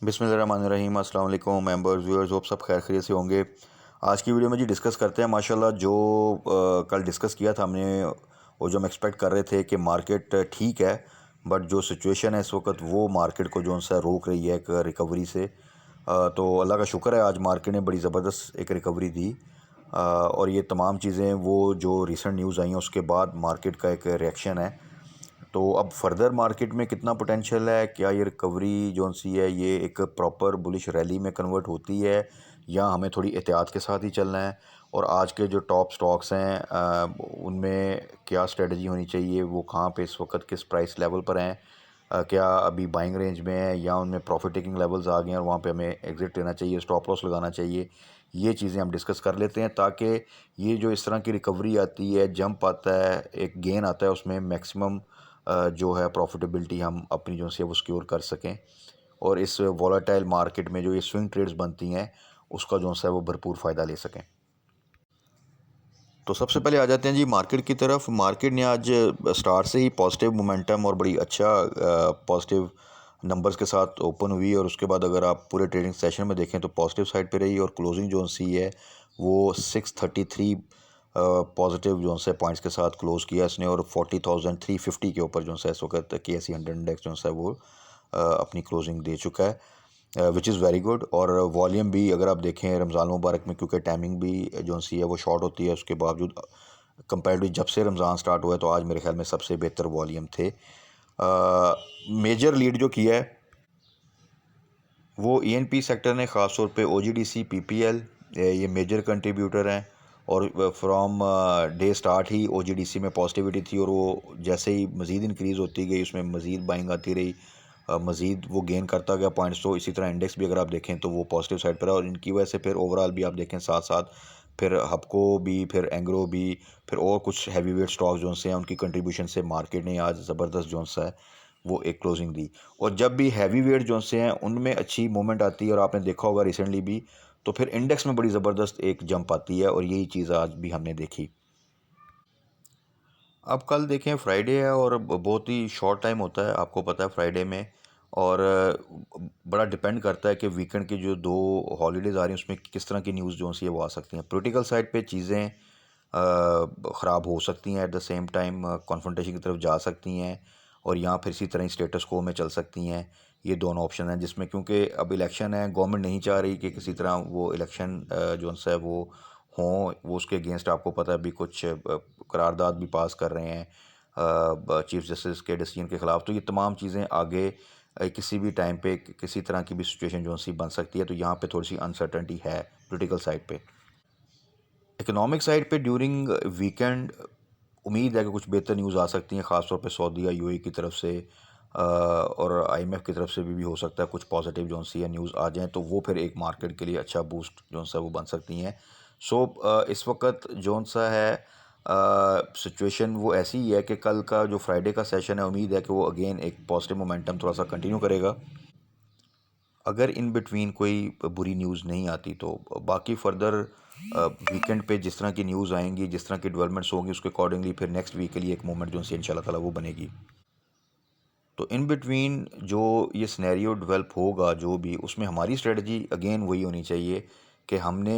बिस्मिल्लाहिर्रहमानिर्रहीम। अस्सलाम वालेकुम मेंबर्स व्यूअर्स, होप सब खैर खैरियत से होंगे। आज की वीडियो में जी डिस्कस करते हैं माशाल्लाह जो कल डिस्कस किया था हमने, और जो हम एक्सपेक्ट कर रहे थे कि मार्केट ठीक है, बट जो सिचुएशन है इस वक्त वो मार्केट को जो सा रोक रही है एक रिकवरी से। तो अल्लाह का शुक्र है आज मार्केट ने बड़ी ज़बरदस्त एक रिकवरी दी। और ये तमाम चीज़ें वो जो रिसेंट न्यूज़ आई हैं उसके बाद मार्केट का एक रिएक्शन है। तो अब फर्दर मार्केट में कितना पोटेंशियल है, क्या ये रिकवरी जो सी है ये एक प्रॉपर बुलिश रैली में कन्वर्ट होती है, या हमें थोड़ी एहतियात के साथ ही चलना है। और आज के जो टॉप स्टॉक्स हैं उनमें क्या स्ट्रेटजी होनी चाहिए, वो कहाँ पे इस वक्त किस प्राइस लेवल पर हैं, क्या अभी बाइंग रेंज में है या उनमें प्रॉफिट टेकिंग लेवल्स आ गए हैं और वहाँ पे हमें एग्जिट लेना चाहिए, स्टॉप लॉस लगाना चाहिए। ये चीज़ें हम डिस्कस कर लेते हैं ताकि ये जो इस तरह की रिकवरी आती है, जंप आता है, एक गेन आता है, उसमें मैक्सिमम जो है प्रॉफिटेबिलिटी हम अपनी जो है वो सिक्योर कर सकें, और इस वॉलेटाइल मार्केट में जो ये स्विंग ट्रेड्स बनती हैं उसका जो है वो भरपूर फ़ायदा ले सकें। तो सबसे पहले आ जाते हैं जी मार्केट की तरफ। मार्केट ने आज स्टार्ट से ही पॉजिटिव मोमेंटम और बड़ी अच्छा पॉजिटिव नंबर्स के साथ ओपन हुई, और उसके बाद अगर आप पूरे ट्रेडिंग सेशन में देखें तो पॉजिटिव साइड पे रही, और क्लोजिंग जो सी है वो 633 पॉजिटिव जो है पॉइंट्स के साथ क्लोज़ किया इसने, और 40,350 के ऊपर जो है इस वक्त KSE 100 इंडेक्स जो है वो अपनी क्लोजिंग दे चुका है, विच इज़ वेरी गुड। और वॉल्यूम भी अगर आप देखें रमज़ान मुबारक में, क्योंकि टाइमिंग भी जो सी है वो शॉर्ट होती है, उसके बावजूद कंपेरेटिव जब से रमज़ान स्टार्ट हुआ है तो आज मेरे ख्याल में सबसे बेहतर वॉल्यूम थे। मेजर लीड जो किया है वो ENP सेक्टर ने, ख़ास तौर पे OGDC PPL ये मेजर कंट्रीब्यूटर हैं। और from day start he OGDC में पॉजिटिविटी थी, और वो जैसे ही मज़ीद इंक्रीज़ होती गई उसमें मज़ीद बाइंग आती रही, मज़ीद वो गेन करता गया पॉइंट्स। तो इसी तरह इंडेक्स भी अगर आप देखें तो वो पॉजिटिव साइड पर है, और इनकी वजह से फिर ओवरऑल भी आप देखें साथ साथ फिर हपको भी, फिर एंग्रो भी, फिर और कुछ हैवी वेट स्टॉक जो से हैं उनकी कंट्रीब्यूशन से मार्केट ने आज ज़बरदस्त जो सा है वो एक क्लोजिंग दी। और जब भी हैवी वेट जो से हैं उनमें अच्छी मूवमेंट आती है, और आपने देखा होगा रिसेंटली भी, तो फिर इंडेक्स में बड़ी ज़बरदस्त एक जंप आती है, और यही चीज़ आज भी हमने देखी। अब कल देखें फ्राइडे है, और बहुत ही शॉर्ट टाइम होता है, आपको पता है फ्राइडे में। और बड़ा डिपेंड करता है कि वीकेंड की जो दो हॉलीडेज़ आ रही हैं उसमें किस तरह की न्यूज़ जो सी है वो आ सकती हैं। पॉलिटिकल साइड पे चीज़ें ख़राब हो सकती हैं, at the same time confrontation की तरफ जा सकती हैं, और यहाँ फिर इसी तरह स्टेटस को में चल सकती हैं। ये दोनों ऑप्शन हैं जिसमें, क्योंकि अब इलेक्शन है, गवर्नमेंट नहीं चाह रही कि किसी तरह वो इलेक्शन जो है वो हों, वो उसके अगेंस्ट आपको पता है अभी कुछ करारदाद भी पास कर रहे हैं चीफ जस्टिस के डिसीजन के ख़िलाफ़। तो ये तमाम चीज़ें आगे किसी भी टाइम पे किसी तरह की भी सिचुएशन जो सी बन सकती है, तो यहाँ पे थोड़ी सी अनसर्टनिटी है पॉलिटिकल साइड पे। इकोनॉमिक साइड पे ड्यूरिंग वीकेंड उम्मीद है कि कुछ बेहतर न्यूज़ आ सकती हैं, ख़ास तौर पे सऊदी या UAE की तरफ से, और IMF की तरफ से भी हो सकता है कुछ पॉजिटिव जो सी है न्यूज़ आ जाएँ, तो वो फिर एक मार्केट के लिए अच्छा बूस्ट जो सा वो बन सकती हैं। सो इस वक्त जो सा है सिचुएशन वो ऐसी ही है कि कल का जो फ्राइडे का सेशन है उम्मीद है कि वो अगेन एक पॉजिटिव मोमेंटम थोड़ा सा कंटिन्यू करेगा, अगर इन बिटवीन कोई बुरी न्यूज़ नहीं आती तो। बाकी फर्दर वीकेंड पे जिस तरह की न्यूज़ आएंगी, जिस तरह की डेवलपमेंट्स होंगी, उसके अकॉर्डिंगली फिर नेक्स्ट वीक के लिए एक मूवमेंट जो है इंशाल्लाह ताला वो बनेगी। तो इन बिटवीन जो ये सिनेरियो डेवलप होगा जो भी, उसमें हमारी स्ट्रेटजी अगेन वही होनी चाहिए कि हमने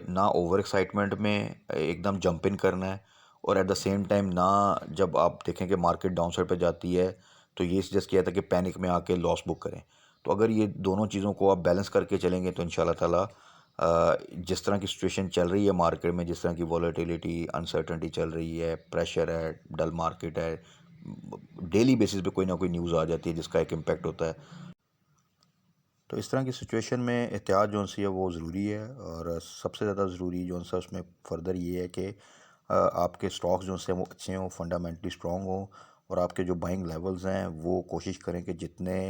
ना ओवर एक्साइटमेंट में एकदम जंप इन करना है, और एट द सेम टाइम ना, जब आप देखें कि मार्केट डाउन साइड पर जाती है तो ये सजेस्ट किया था कि पैनिक में आके लॉस बुक करें। तो अगर ये दोनों चीज़ों को आप बैलेंस करके चलेंगे तो इंशाल्लाह ताला जिस तरह की सिचुएशन चल रही है मार्केट में, जिस तरह की वॉलेटिलिटी अनसर्टनिटी चल रही है, प्रेशर है, डल मार्केट है, डेली बेसिस पे कोई ना कोई न्यूज़ आ जाती है जिसका एक इम्पेक्ट होता है। तो इस तरह की सिचुएशन में एहतियात जो सी है वो ज़रूरी है, और सबसे ज़्यादा ज़रूरी जो सा उसमें फर्दर ये है कि आपके स्टॉक्स जो से वो अच्छे हों, फंडामेंटली स्ट्रॉन्ग हों, और आपके जो बाइंग लेवल्स हैं वो कोशिश करें कि जितने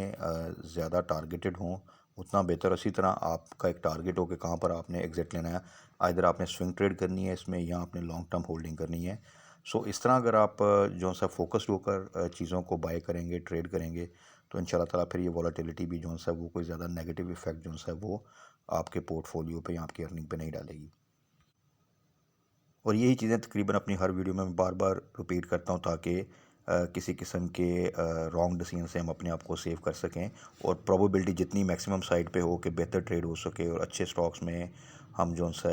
ज़्यादा टारगेटेड हों उतना बेहतर। इसी तरह आपका एक टारगेट हो कि कहाँ पर आपने एग्जिट लेना है, आइदर आपने स्विंग ट्रेड करनी है इसमें या आपने लॉन्ग टर्म होल्डिंग करनी है। सो इस तरह अगर आप जो सा फोकस्ड होकर चीज़ों को बाय करेंगे, ट्रेड करेंगे, तो इंशाल्लाह ताला फिर ये वॉलेटिलिटी भी जो सा वो कोई ज़्यादा नेगेटिव इफेक्ट जो सा वो आपके पोर्टफोलियो पे या आपकी अर्निंग पे नहीं डालेगी। और यही चीज़ें तकरीबन अपनी हर वीडियो में मैं बार बार रिपीट करता हूँ ताकि किसी किस्म के रॉन्ग डिसीजन से हम अपने आप को सेव कर सकें, और प्रोबेबिलिटी जितनी मैक्सिमम साइड पे हो कि बेहतर ट्रेड हो सके और अच्छे स्टॉक्स में हम जो सा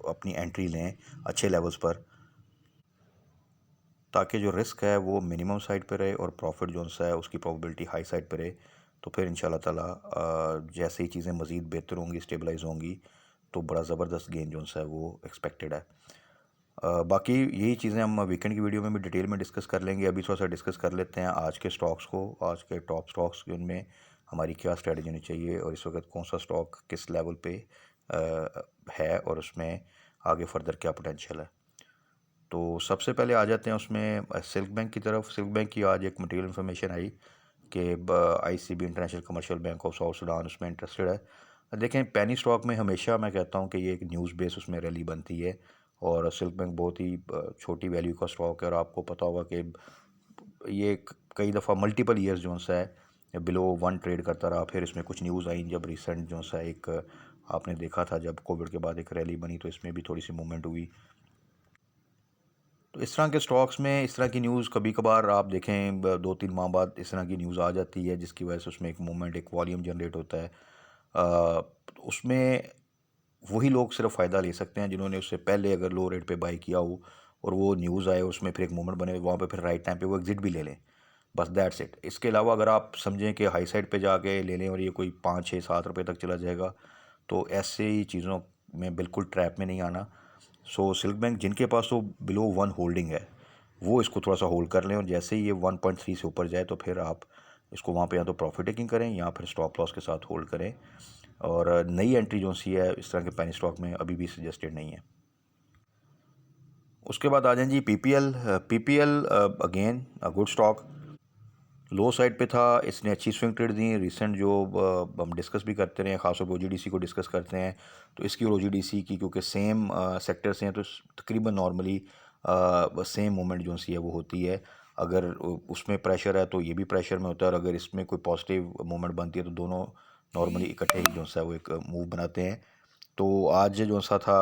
अपनी एंट्री लें अच्छे लेवल्स पर, ताकि जो रिस्क है वो मिनिमम साइड पे रहे और प्रॉफिट जो सा है उसकी प्रोबेबिलिटी हाई साइड पे रहे। तो फिर इंशाल्लाह ताला जैसे ही चीज़ें मज़ीद बेहतर होंगी, स्टेबलाइज होंगी, तो बड़ा ज़बरदस्त गेन जो सा है वो एक्सपेक्टेड है। बाकी यही चीज़ें हम वीकेंड की वीडियो में भी डिटेल में डिस्कस कर लेंगे। अभी थोड़ा सा डिस्कस कर लेते हैं आज के स्टॉक्स को, आज के टॉप स्टॉक्स उनमें हमारी क्या स्ट्रेटजी होनी चाहिए और इस वक्त कौन सा स्टॉक किस लेवल पे है और उसमें आगे फर्दर क्या पोटेंशियल है। तो सबसे पहले आ जाते हैं उसमें सिल्क बैंक की तरफ। सिल्क बैंक की आज एक मटेरियल इन्फॉर्मेशन आई कि ICB international commercial bank of south Sudan उसमें इंटरेस्टेड है। देखें, पेनी स्टॉक में हमेशा मैं कहता हूँ कि ये एक न्यूज़ बेस उसमें रैली बनती है, और सिल्क बैंक बहुत ही छोटी वैल्यू का स्टॉक है, और आपको पता होगा कि ये कई दफ़ा मल्टीपल ईयर्स जो सा है बिलो वन ट्रेड करता रहा। फिर इसमें कुछ न्यूज़ आई जब रिसेंट जो सा एक आपने देखा था जब कोविड के बाद एक रैली बनी, तो इसमें भी थोड़ी सी मूवमेंट हुई। तो इस तरह के स्टॉक्स में इस तरह की न्यूज़ कभी कभार आप देखें 2-3 माह बाद इस तरह की न्यूज़ आ जाती है, जिसकी वजह से उसमें एक मूवमेंट, एक वॉल्यूम जनरेट होता है। तो उसमें वही लोग सिर्फ फ़ायदा ले सकते हैं जिन्होंने उससे पहले अगर लो रेट पे बाई किया हो, और वो न्यूज़ आए उसमें फिर एक मूवमेंट बने, वहाँ पे फिर राइट टाइम पे वो एग्ज़िट भी ले लें। बस दैट्स इट। इसके अलावा अगर आप समझें कि हाई साइड पे जाके ले लें और ये कोई 5, 6, 7 रुपए तक चला जाएगा, तो ऐसे ही चीज़ों में बिल्कुल ट्रैप में नहीं आना। सो सिल्क बैंक जिनके पास तो बिलो वन होल्डिंग है, वो इसको थोड़ा सा होल्ड कर लें, और जैसे ही ये 1.3 से ऊपर जाए तो फिर आप इसको वहाँ पे या तो प्रॉफिट टेकिंग करें या फिर स्टॉप लॉस के साथ होल्ड करें। और नई एंट्री जो सी है इस तरह के पेनी स्टॉक में अभी भी सजेस्टेड नहीं है। उसके बाद आ जाएं जी PPL। PPL again good stock, low side पे था, इसने अच्छी स्विंग ट्रेड दी। रिसेंट जो हम डिस्कस भी करते रहे, खासतौर पर OGDC को डिस्कस करते हैं, तो इसकी और OGDC की क्योंकि सेम सेक्टर से हैं, तो तकरीबन नॉर्मली सेम मूवमेंट जो सी है वो होती है। अगर उसमें प्रेशर है तो ये भी प्रेशर में होता है, और अगर इसमें कोई पॉजिटिव मूवमेंट बनती है तो दोनों नॉर्मली इकट्ठे ही जो सा वो एक मूव बनाते हैं। तो आज जो सा था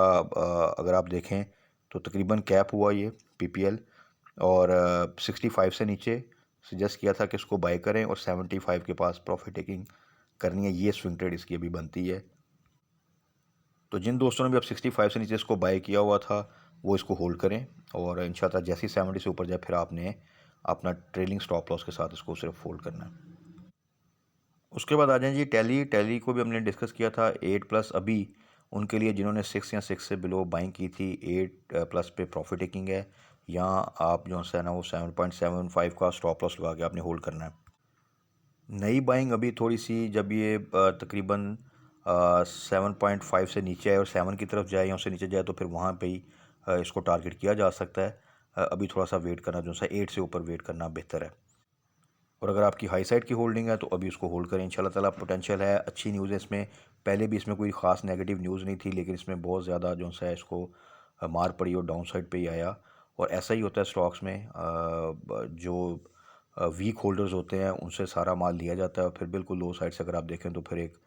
अगर आप देखें तो तकरीबन कैप हुआ ये PPL, और 65 से नीचे सजेस्ट किया था कि इसको बाय करें, और 75 के पास प्रॉफिट टेकिंग करनी है। ये स्विंग ट्रेड इसकी अभी बनती है। तो जिन दोस्तों ने भी अब 65 से नीचे इसको बाय किया हुआ था वो इसको होल्ड करें, और इंशाल्लाह जैसे ही 70 से ऊपर जाए फिर आपने अपना ट्रेलिंग स्टॉप लॉस के साथ इसको सिर्फ होल्ड करना है। उसके बाद आ जाए जी टैली। टैली को भी हमने डिस्कस किया था 8+ अभी उनके लिए जिन्होंने 6 या 6 से बिलो बाइंग की थी, 8+ पे प्रॉफिट टेकिंग है। यहाँ आप जो है ना वो 7.75 का स्टॉप लॉस लगा के आपने होल्ड करना है। नई बाइंग अभी थोड़ी सी, जब ये तकरीबन 7.5 से नीचे आए और 7 की तरफ जाए या उससे नीचे जाए तो फिर वहाँ पे ही इसको टारगेट किया जा सकता है। अभी थोड़ा सा वेट करना, जो सा 8 से ऊपर वेट करना बेहतर है। और अगर आपकी हाई साइड की होल्डिंग है तो अभी उसको होल्ड करें, इंशाल्लाह ताला पोटेंशियल है। अच्छी न्यूज़ है इसमें, पहले भी इसमें कोई ख़ास नेगेटिव न्यूज़ नहीं थी, लेकिन इसमें बहुत ज़्यादा जो सा है इसको मार पड़ी और डाउन साइड पे ही आया। और ऐसा ही होता है स्टॉक्स में, जो वीक होल्डर्स होते हैं उनसे सारा माल लिया जाता है, और फिर बिल्कुल लो साइड से अगर आप देखें तो फिर एक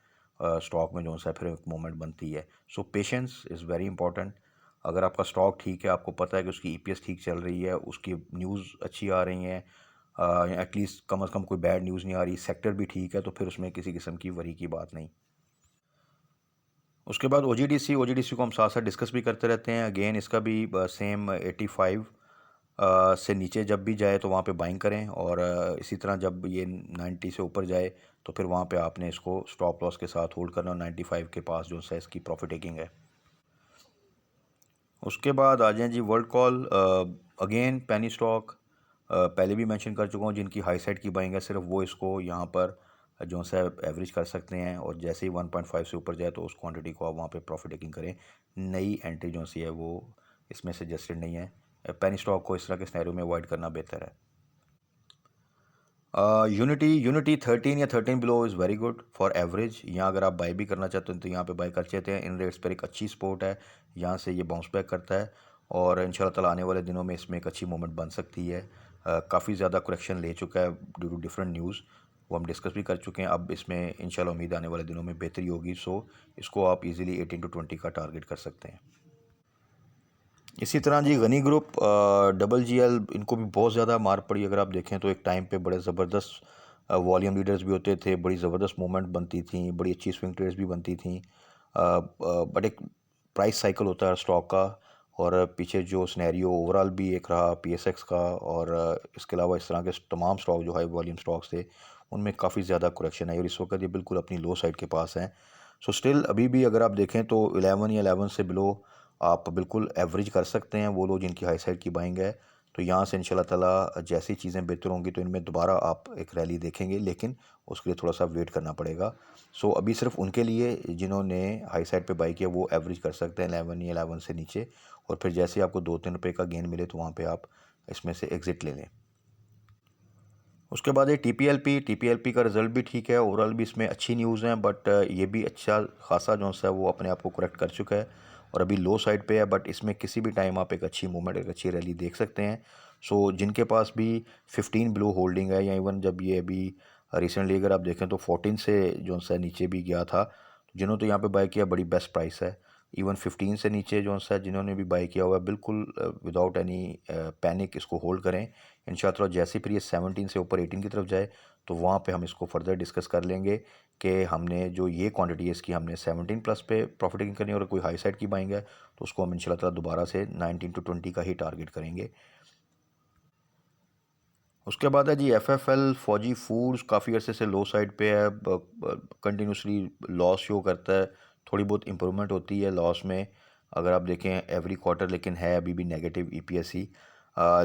स्टॉक में जो सा है फिर एक मूवमेंट बनती है। सो पेशेंस इज़ वेरी इंपॉर्टेंट। अगर आपका स्टॉक ठीक है, आपको पता है कि उसकी EPS ठीक चल रही है, उसकी न्यूज़ अच्छी आ रही हैं, एटलीस्ट कम से कम कोई बैड न्यूज़ नहीं आ रही, सेक्टर भी ठीक है, तो फिर उसमें किसी किस्म की वरी की बात नहीं। उसके बाद OGDC को हम साथ साथ डिस्कस भी करते रहते हैं। अगेन इसका भी सेम 85 से नीचे जब भी जाए तो वहाँ पे बाइंग करें, और इसी तरह जब ये 90 से ऊपर जाए तो फिर वहाँ पे आपने इसको स्टॉप लॉस के साथ होल्ड करना, और 95 के पास जो है इसकी प्रॉफिट टेकिंग है। उसके बाद आ जाएं जी World Call. Again penny stock पहले भी मेंशन कर चुका हूँ, जिनकी हाई साइड की बाइंग है सिर्फ वो इसको यहाँ पर जो सा एवरेज कर सकते हैं, और जैसे ही 1.5 से ऊपर जाए तो उस क्वांटिटी को आप वहाँ पे प्रॉफिट टेकिंग करें। नई एंट्री जो सी है वो इसमें सजेस्टेड नहीं है। पेनी स्टॉक को इस तरह के सिनेरियो में अवॉइड करना बेहतर है। यूनिटी 13 या 13 below is very good for average. यहाँ अगर आप बाई भी करना चाहते हैं तो यहाँ पे बाई कर चाहते हैं, इन रेट्स पर एक अच्छी सपोर्ट है, यहाँ से ये बाउंस बैक करता है, और इंशाल्लाह ताला आने वाले दिनों में इसमें एक अच्छी मूवमेंट बन सकती है। काफ़ी ज़्यादा करेक्शन ले चुका है ड्यू टू डिफरेंट न्यूज़, वो हम डिस्कस भी कर चुके हैं। अब इसमें इंशाल्लाह उम्मीद आने वाले दिनों में बेहतरी होगी, सो इसको आप इजीली 18 to 20 का टारगेट कर सकते हैं। इसी तरह जी Ghani group, double G L, इनको भी बहुत ज़्यादा मार पड़ी। अगर आप देखें तो एक टाइम पे बड़े ज़बरदस्त वॉल्यूम लीडर्स भी होते थे, बड़ी ज़बरदस्त मूवमेंट बनती थी, बड़ी अच्छी स्विंग ट्रेड्स भी बनती थी। बट एक प्राइस साइकिल होता है स्टॉक का, और पीछे जो सिनेरियो ओवरऑल भी एक रहा पीएसएक्स का, और इसके अलावा इस तरह के तमाम स्टॉक जो हाई वॉल्यूम स्टॉक्स थे उनमें काफ़ी ज़्यादा करेक्शन आई, और इस वक्त ये बिल्कुल अपनी लो साइड के पास हैं। सो स्टिल अभी भी अगर आप देखें तो 11 या 11 से बिलो आप बिल्कुल एवरेज कर सकते हैं, वो लोग जिनकी हाई साइड की बाइंग है। तो यहाँ से इंशाल्लाह ताला जैसी चीज़ें बेहतर होंगी तो इनमें दोबारा आप एक रैली देखेंगे, लेकिन उसके लिए थोड़ा सा वेट करना पड़ेगा। सो अभी सिर्फ उनके लिए जिन्होंने हाई साइड पे बाई किया वो एवरेज कर सकते हैं 11 या 11 से नीचे, और फिर जैसे ही आपको 2-3 रुपये का गेन मिले तो वहाँ पे आप इसमें से एग्ज़िट ले लें। उसके बाद ये टीपीएलपी का रिज़ल्ट भी ठीक है, ओवरऑल भी इसमें अच्छी न्यूज़ हैं, बट ये भी अच्छा खासा जो सा है वो अपने आप को करेक्ट कर चुका है और अभी लो साइड पे है, बट इसमें किसी भी टाइम आप एक अच्छी मूवमेंट, एक अच्छी रैली देख सकते हैं। सो जिनके पास भी 15 बिलो होल्डिंग है, या इवन जब ये अभी रिसेंटली अगर आप देखें तो 14 से जो सा नीचे भी गया था, जिन्होंने तो यहाँ पे बाय किया बड़ी बेस्ट प्राइस है। इवन 15 से नीचे जो सा जिन्होंने भी बाय किया हुआ है, बिल्कुल विदाउट एनी पैनिक इसको होल्ड करें। इंशाल्लाह जैसे फिर ये 17 से ऊपर 18 की तरफ जाए तो वहाँ पे हम इसको फर्दर डिस्कस कर लेंगे कि हमने जो ये क्वांटिटी है इसकी हमने 17 प्लस पे प्रॉफिटिंग करनी है, और कोई हाई साइड की बाइंग है तो उसको हम इंशाल्लाह ताला दोबारा से 19 to 20 का ही टारगेट करेंगे। उसके बाद है जी एफएफएल फौजी फूड्स, काफ़ी अरसे से लो साइड पे है, कंटिन्यूसली लॉस शो करता है। थोड़ी बहुत इंप्रूवमेंट होती है लॉस में अगर आप देखें एवरी क्वार्टर, लेकिन है अभी भी नेगेटिव ईपीएस ही।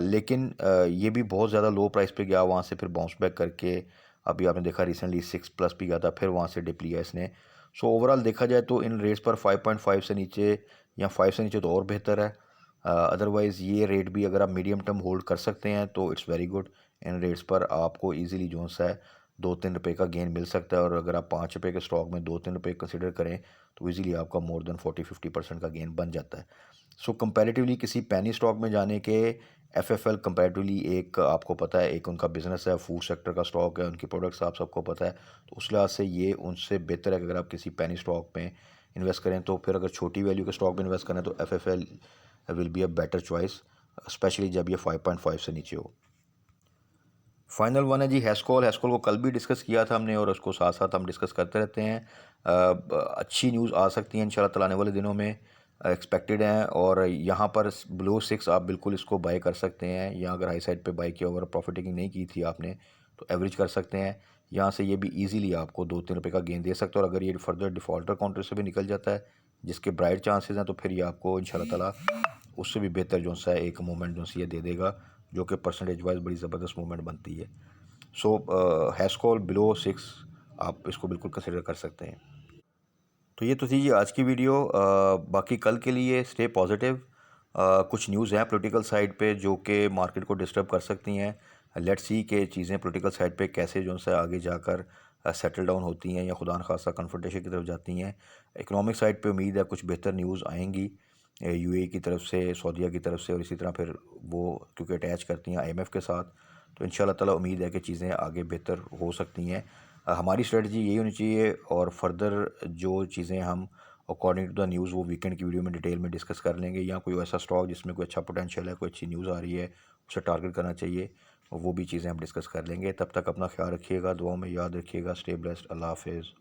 लेकिन ये भी बहुत ज़्यादा लो प्राइस पे गया, वहाँ से फिर बाउंस बैक करके अभी आपने देखा रिसेंटली 6 प्लस भी गया था, फिर वहाँ से डिप लिया इसने। सो ओवरऑल देखा जाए तो इन रेट्स पर 5.5 से नीचे या 5 से नीचे तो और बेहतर है। अदरवाइज़ ये रेट भी अगर आप मीडियम टर्म होल्ड कर सकते हैं तो it's very good. In rates पर आपको इजीली जो सा है 2-3 रुपये का गेन मिल सकता है, और अगर आप 5 रुपये के स्टॉक में 2-3 रुपये कंसिडर करें तो इजीली आपका मोर देन 40-50% का गेन बन जाता है। सो कंपैरेटिवली किसी पैनी स्टॉक में जाने के एफएफएल कंपैरेटिवली एक आपको पता है एक उनका बिजनेस है, फूड सेक्टर का स्टॉक है, उनकी प्रोडक्ट्स आप सबको पता है, तो उस लिहाज से ये उनसे बेहतर है कि अगर आप किसी पैनी स्टॉक में इन्वेस्ट करें। तो फिर अगर छोटी वैल्यू के स्टॉक में इन्वेस्ट करें तो FFL will be a better choice, specially जब ये 5.5 से नीचे हो। फाइनल वन है जी हैस्कॉल। हैस्कॉल को कल भी डिस्कस किया था हमने, और उसको साथ साथ हम डिस्कस करते रहते हैं। अच्छी न्यूज़ आ सकती है इंशाल्लाह ताला आने वाले दिनों में, एक्सपेक्टेड हैं, और यहाँ पर ब्लो 6 आप बिल्कुल इसको बाय कर सकते हैं, या अगर हाई साइड पे बाय किया ओवर प्रॉफिट टेकिंग नहीं की थी आपने तो एवरेज कर सकते हैं। यहाँ से ये भी इजीली आपको 2-3 रुपये का गेन दे सकते हैं, और अगर ये फर्दर डिफ़ॉल्टर काउंटर से भी निकल जाता है जिसके ब्राइट चांसेस हैं तो फिर ये आपको इंशाल्लाह ताला उससे भी बेहतर जो सा है एक मूवमेंट जो सी ये दे देगा, जो कि परसेंटेज वाइज बड़ी ज़बरदस्त मूवमेंट बनती है। सो हैशकॉल बिलो 6 आप इसको बिल्कुल कंसिडर कर सकते हैं। तो ये तो थी जी आज की वीडियो। बाकी कल के लिए स्टे पॉजिटिव। कुछ न्यूज़ हैं पॉलिटिकल साइड पे जो कि मार्केट को डिस्टर्ब कर सकती हैं। लेट्स सी कि चीज़ें पॉलिटिकल साइड पे कैसे जो है आगे जाकर सेटल डाउन होती हैं या खुदा न खासा कन्फ्रंटेशन की तरफ जाती हैं। इकोनॉमिक साइड पे उम्मीद है कुछ बेहतर न्यूज़ आएंगी यूएई की तरफ से, सऊदीया की तरफ से, और इसी तरह फिर वो क्योंकि अटैच करती हैं आईएमएफ के साथ, तो इंशाल्लाह ताला उम्मीद है कि चीज़ें आगे बेहतर हो सकती हैं। हमारी स्ट्रेटजी यही होनी चाहिए, और फर्दर जो चीज़ें हम अकॉर्डिंग टू द न्यूज़ वो वीकेंड की वीडियो में डिटेल में डिस्कस कर लेंगे, या कोई ऐसा स्टॉक जिसमें कोई अच्छा पोटेंशियल है, कोई अच्छी न्यूज़ आ रही है उसे टारगेट करना चाहिए, वो भी चीज़ें हम डिस्कस कर लेंगे। तब तक अपना ख्याल रखिएगा, दुआओं में याद रखिएगा। Stay blessed. अल्लाह हाफिज़।